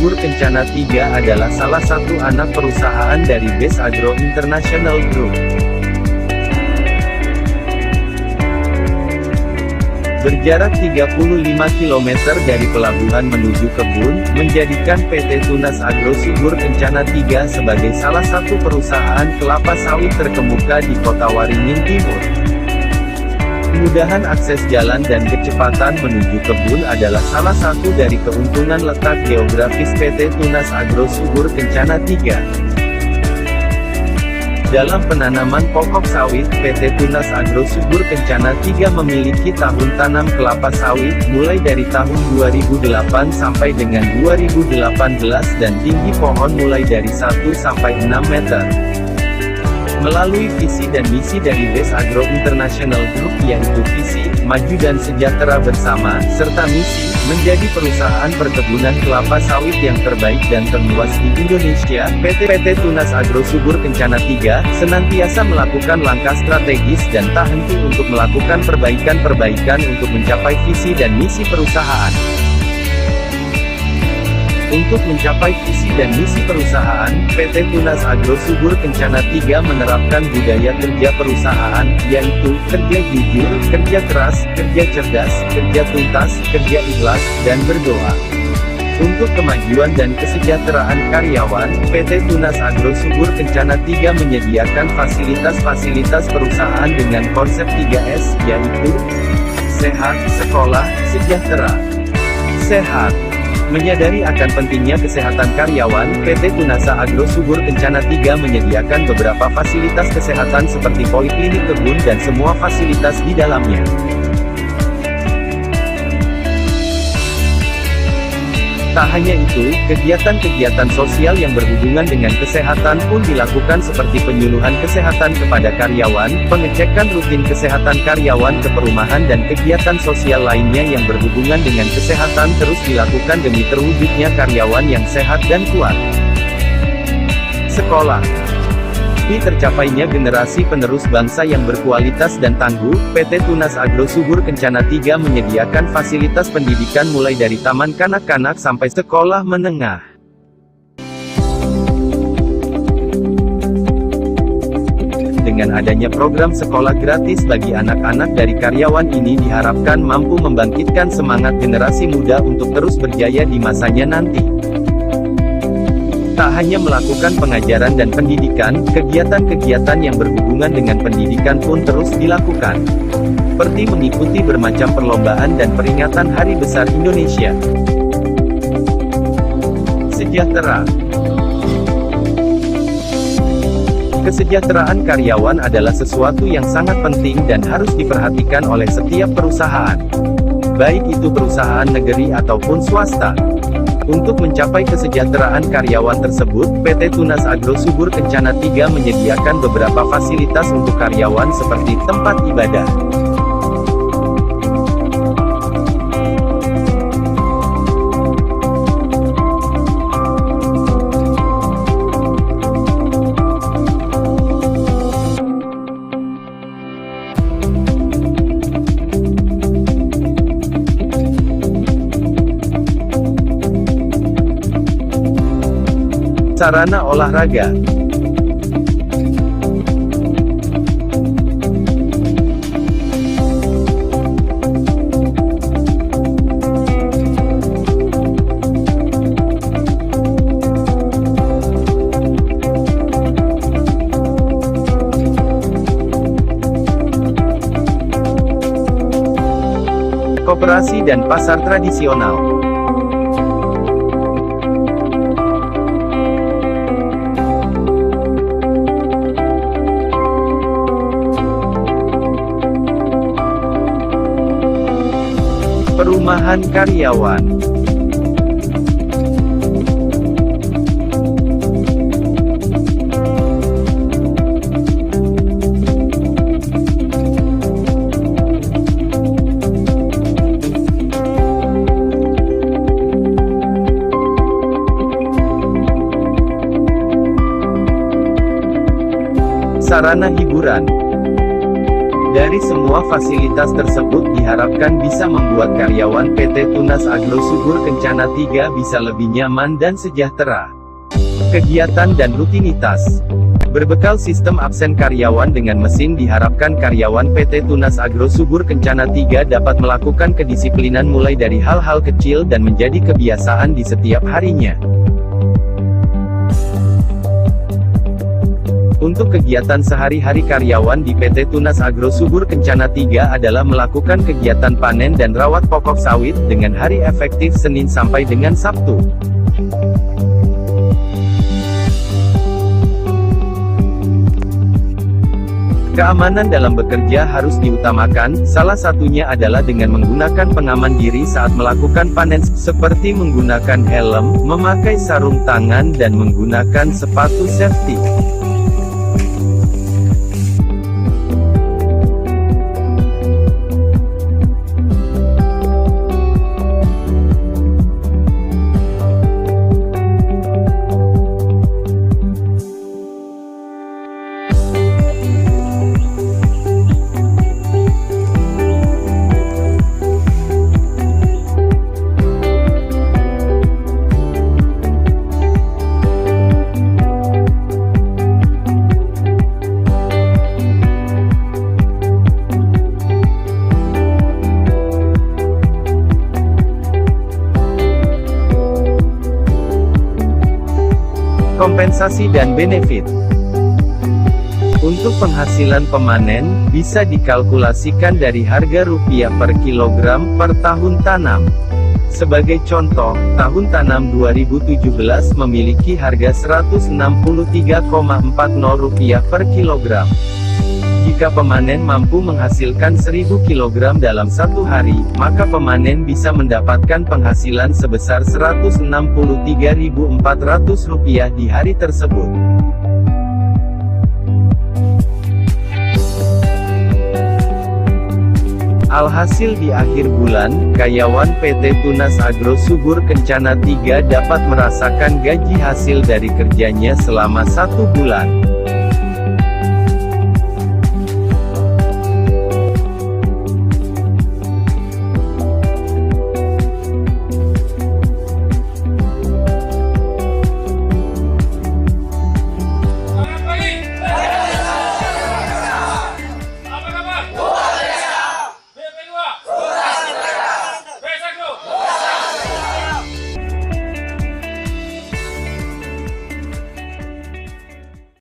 Subur Kencana 3 adalah salah satu anak perusahaan dari Best Agro International Group. Berjarak 35 km dari pelabuhan menuju kebun, menjadikan PT Tunas Agro Subur Kencana 3 sebagai salah satu perusahaan kelapa sawit terkemuka di Kota Waringin Timur. Kemudahan akses jalan dan kecepatan menuju kebun adalah salah satu dari keuntungan letak geografis PT Tunas Agro Subur Kencana 3. Dalam penanaman pokok sawit, PT Tunas Agro Subur Kencana 3 memiliki tahun tanam kelapa sawit, mulai dari tahun 2008 sampai dengan 2018 dan tinggi pohon mulai dari 1 sampai 6 meter. Melalui visi dan misi dari Best Agro International Group yaitu visi, maju dan sejahtera bersama, serta misi, menjadi perusahaan perkebunan kelapa sawit yang terbaik dan terluas di Indonesia, PT Tunas Agro Subur Kencana 3, senantiasa melakukan langkah strategis dan tak henti untuk melakukan perbaikan-perbaikan untuk mencapai visi dan misi perusahaan. Untuk mencapai visi dan misi perusahaan, PT Tunas Agro Subur Kencana 3 menerapkan budaya kerja perusahaan, yaitu, kerja jujur, kerja keras, kerja cerdas, kerja tuntas, kerja ikhlas, dan berdoa. Untuk kemajuan dan kesejahteraan karyawan, PT Tunas Agro Subur Kencana 3 menyediakan fasilitas-fasilitas perusahaan dengan konsep 3S, yaitu, sehat, sekolah, sejahtera. Sehat. Menyadari akan pentingnya kesehatan karyawan, PT Tunasa Agro Subur Kencana 3 menyediakan beberapa fasilitas kesehatan seperti poliklinik kebun dan semua fasilitas di dalamnya. Tak hanya itu, kegiatan-kegiatan sosial yang berhubungan dengan kesehatan pun dilakukan seperti penyuluhan kesehatan kepada karyawan, pengecekan rutin kesehatan karyawan ke perumahan dan kegiatan sosial lainnya yang berhubungan dengan kesehatan terus dilakukan demi terwujudnya karyawan yang sehat dan kuat. Sekolah. Demi tercapainya generasi penerus bangsa yang berkualitas dan tangguh, PT Tunas Agro Subur Kencana 3 menyediakan fasilitas pendidikan mulai dari taman kanak-kanak sampai sekolah menengah. Dengan adanya program sekolah gratis bagi anak-anak dari karyawan ini diharapkan mampu membangkitkan semangat generasi muda untuk terus berjaya di masanya nanti. Tak hanya melakukan pengajaran dan pendidikan, kegiatan-kegiatan yang berhubungan dengan pendidikan pun terus dilakukan. Seperti mengikuti bermacam perlombaan dan peringatan Hari Besar Indonesia. Sejahtera. Kesejahteraan karyawan adalah sesuatu yang sangat penting dan harus diperhatikan oleh setiap perusahaan. Baik itu perusahaan negeri ataupun swasta. Untuk mencapai kesejahteraan karyawan tersebut, PT Tunas Agro Subur Kencana 3 menyediakan beberapa fasilitas untuk karyawan seperti tempat ibadah, sarana olahraga, koperasi dan pasar tradisional. Perumahan karyawan. Sarana hiburan. Dari semua fasilitas tersebut diharapkan bisa membuat karyawan PT Tunas Agro Subur Kencana 3 bisa lebih nyaman dan sejahtera. Kegiatan dan rutinitas. Berbekal sistem absen karyawan dengan mesin diharapkan karyawan PT Tunas Agro Subur Kencana 3 dapat melakukan kedisiplinan mulai dari hal-hal kecil dan menjadi kebiasaan di setiap harinya. Untuk kegiatan sehari-hari karyawan di PT Tunas Agro Subur Kencana 3 adalah melakukan kegiatan panen dan rawat pokok sawit, dengan hari efektif Senin sampai dengan Sabtu. Keamanan dalam bekerja harus diutamakan, salah satunya adalah dengan menggunakan pengaman diri saat melakukan panen, seperti menggunakan helm, memakai sarung tangan dan menggunakan sepatu safety. Kompensasi dan benefit. Untuk penghasilan pemanen, bisa dikalkulasikan dari harga rupiah per kilogram per tahun tanam. Sebagai contoh, tahun tanam 2017 memiliki harga Rp163,40 per kilogram. Jika pemanen mampu menghasilkan 1000 kg dalam satu hari, maka pemanen bisa mendapatkan penghasilan sebesar Rp163.400 di hari tersebut. Alhasil di akhir bulan, karyawan PT Tunas Agro Subur Kencana 3 dapat merasakan gaji hasil dari kerjanya selama 1 bulan.